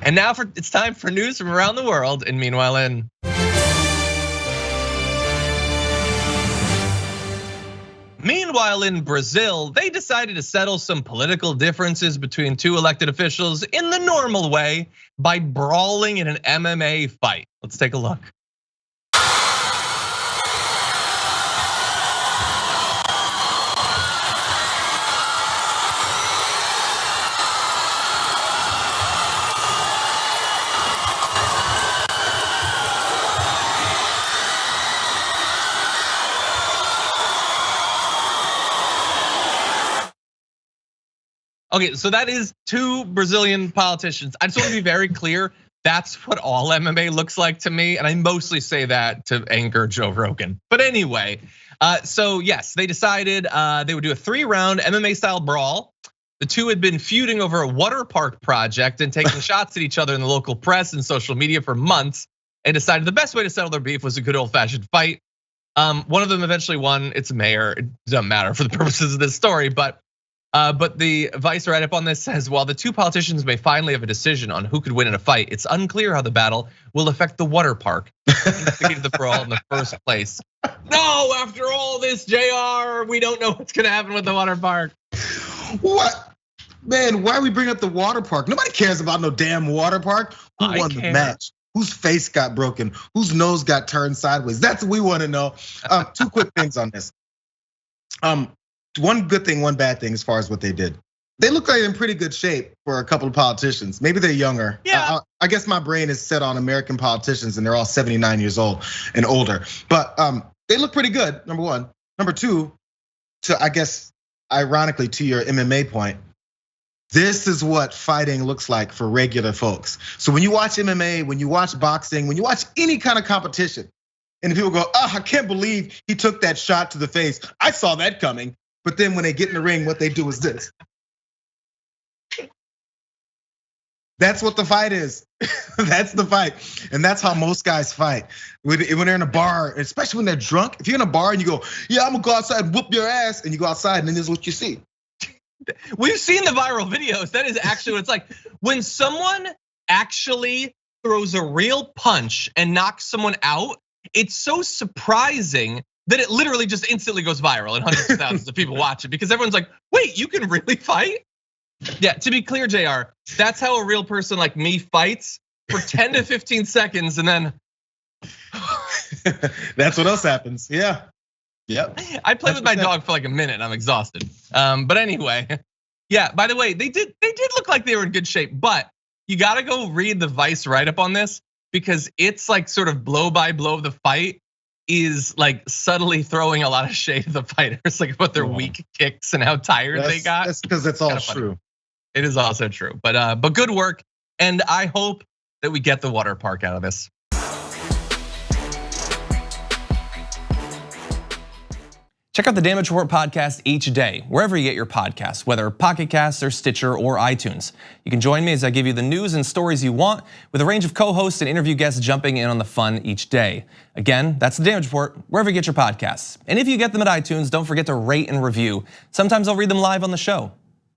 And now it's time for news from around the world. And meanwhile in Brazil, they decided to settle some political differences between two elected officials in the normal way by brawling in an MMA fight. Let's take a look. Okay, so that is two Brazilian politicians. I just want to be very clear. That's what all MMA looks like to me. And I mostly say that to anger Joe Rogan. But anyway, so yes, they decided they would do a 3-round MMA-style brawl. The two had been feuding over a waterpark project and taking shots at each other in the local press and social media for months. And decided the best way to settle their beef was a good old-fashioned fight. One of them eventually won. It's a mayor. It doesn't matter for the purposes of this story, but the Vice write-up on this says, while the two politicians may finally have a decision on who could win in a fight, it's unclear how the battle will affect the water park instigated the brawl in the first place. No, after all this, JR, we don't know what's gonna happen with the water park. What? Man, why we bring up the water park? Nobody cares about no damn water park. Who won the match? Whose face got broken? Whose nose got turned sideways? That's what we wanna know. Two quick things on this. One good thing, one bad thing as far as what they did. They look like they're in pretty good shape for a couple of politicians. Maybe they're younger. Yeah. I guess my brain is set on American politicians and they're all 79 years old and older. But they look pretty good, number one. Number two, I guess, ironically to your MMA point, this is what fighting looks like for regular folks. So when you watch MMA, when you watch boxing, when you watch any kind of competition, and people go, I can't believe he took that shot to the face. I saw that coming. But then when they get in the ring, what they do is this. That's what the fight is. That's the fight. And that's how most guys fight. When they're in a bar, especially when they're drunk, if you're in a bar and you go, yeah, I'm gonna go outside and whoop your ass, and you go outside and then this is what you see. We've seen the viral videos. That is actually what it's like. When someone actually throws a real punch and knocks someone out, it's so surprising that it literally just instantly goes viral and hundreds of thousands of people watch it because everyone's like, wait, you can really fight? Yeah, to be clear, JR, that's how a real person like me fights for 10 to 15 seconds and then. That's what else happens, yeah. Yep. I played with my dog for like a minute and I'm exhausted. But anyway, yeah, by the way, they did look like they were in good shape, but you gotta go read the Vice write-up on this because it's like sort of blow by blow of the fight is like subtly throwing a lot of shade at the fighters, like about their weak kicks and how tired they got. That's because it's all true. It is also true, but good work. And I hope that we get the water park out of this. Check out the Damage Report podcast each day, wherever you get your podcasts, whether Pocket Casts or Stitcher or iTunes. You can join me as I give you the news and stories you want with a range of co-hosts and interview guests jumping in on the fun each day. Again, that's the Damage Report, wherever you get your podcasts. And if you get them at iTunes, don't forget to rate and review. Sometimes I'll read them live on the show.